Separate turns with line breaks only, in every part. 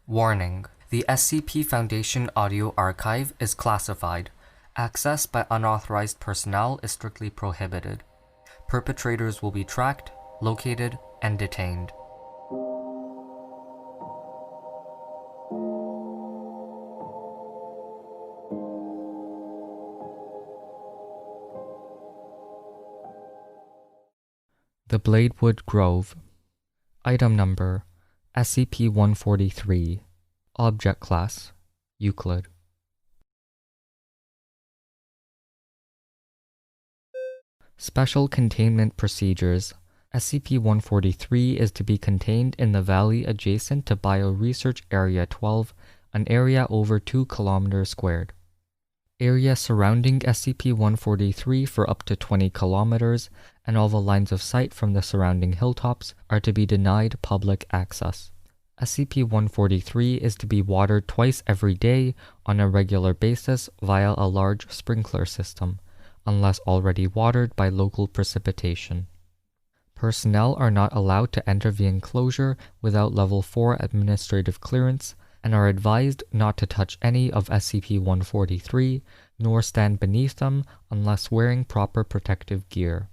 Warning: the SCP Foundation audio archive is classified. Access by unauthorized personnel is strictly prohibited. Perpetrators will be tracked, located, and detained. The Bladewell Grove. Item Number: SCP-143. Object Class: Euclid. Special Containment Procedures. SCP-143 is to be contained in the valley adjacent to Bioresearch Area 12, an area over 2 km². Area surrounding SCP-143 for up to 20 km, and all the lines of sight from the surrounding hilltops are to be denied public access. SCP-143 is to be watered twice every day on a regular basis via a large sprinkler system, unless already watered by local precipitation. Personnel are not allowed to enter the enclosure without Level 4 administrative clearance, and are advised not to touch any of SCP-143, nor stand beneath them unless wearing proper protective gear.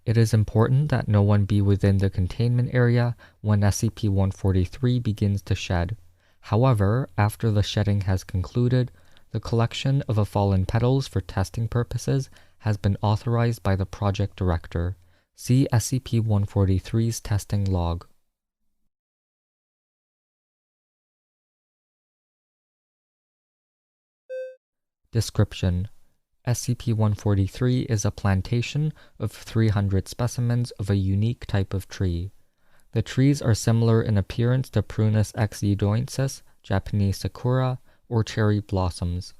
It is important that no one be within the containment area when SCP-143 begins to shed. However, after the shedding has concluded, the collection of the fallen petals for testing purposes has been authorized by the project director. See SCP-143's testing log. Description: SCP-143 is a plantation of 300 specimens of a unique type of tree. The trees are similar in appearance to Prunus exudoensis, Japanese sakura, or cherry blossoms.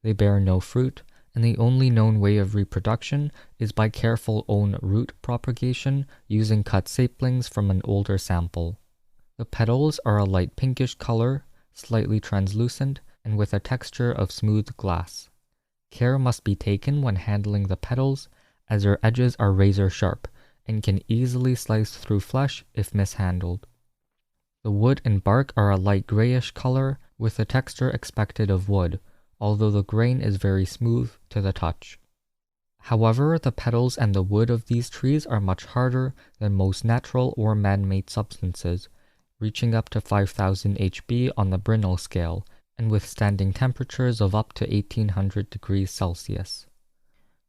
They bear no fruit, and the only known way of reproduction is by careful own root propagation using cut saplings from an older sample. The petals are a light pinkish color, slightly translucent, and with a texture of smooth glass. Care must be taken when handling the petals, as their edges are razor sharp and can easily slice through flesh if mishandled. The wood and bark are a light grayish color with the texture expected of wood, although the grain is very smooth to the touch. However, the petals and the wood of these trees are much harder than most natural or man-made substances, reaching up to 5000 HB on the Brinell scale, and withstanding temperatures of up to 1800 degrees Celsius.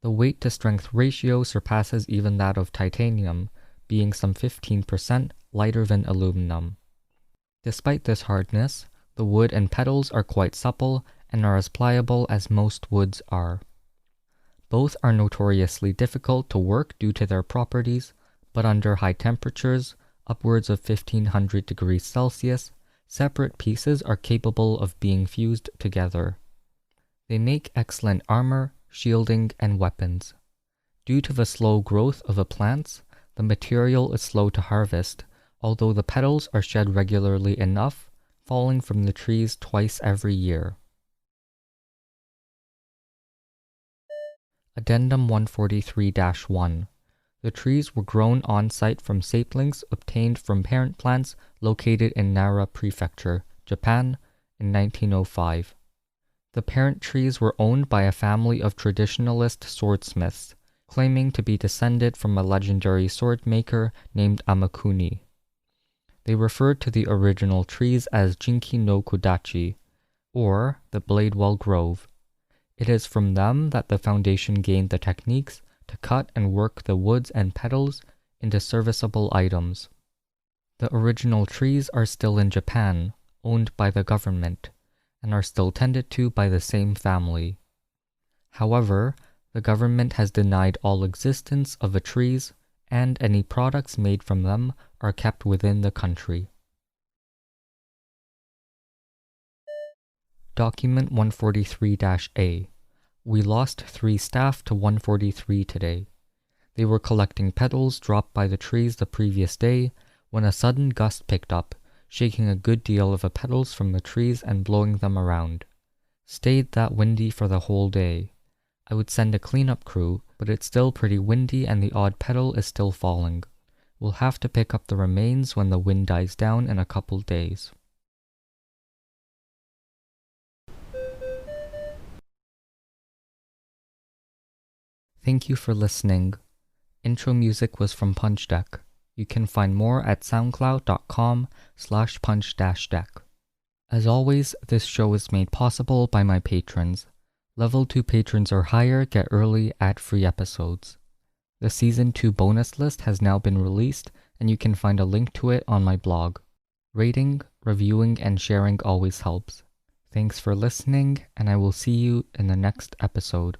The weight-to-strength ratio surpasses even that of titanium, being some 15% lighter than aluminum. Despite this hardness, the wood and petals are quite supple and are as pliable as most woods are. Both are notoriously difficult to work due to their properties, but under high temperatures, upwards of 1500 degrees Celsius, separate pieces are capable of being fused together. They make excellent armor, shielding, and weapons. Due to the slow growth of the plants, the material is slow to harvest, although the petals are shed regularly enough, falling from the trees twice every year. Addendum 143-1. The trees were grown on-site from saplings obtained from parent plants located in Nara Prefecture, Japan, in 1905. The parent trees were owned by a family of traditionalist swordsmiths, claiming to be descended from a legendary sword maker named Amakuni. They referred to the original trees as Jinki no Kodachi, or the Bladewell Grove. It is from them that the Foundation gained the techniques to cut and work the woods and petals into serviceable items. The original trees are still in Japan, owned by the government, and are still tended to by the same family. However, the government has denied all existence of the trees, and any products made from them are kept within the country. Document 143-A. We lost 3 staff to 143 today. They were collecting petals dropped by the trees the previous day when a sudden gust picked up, shaking a good deal of the petals from the trees and blowing them around. Stayed that windy for the whole day. I would send a cleanup crew, but it's still pretty windy and the odd petal is still falling. We'll have to pick up the remains when the wind dies down in a couple days. Thank you for listening. Intro music was from Punch Deck. You can find more at soundcloud.com/punch-deck. As always, this show is made possible by my patrons. Level 2 patrons or higher get early ad-free episodes. The Season 2 bonus list has now been released, and you can find a link to it on my blog. Rating, reviewing, and sharing always helps. Thanks for listening, and I will see you in the next episode.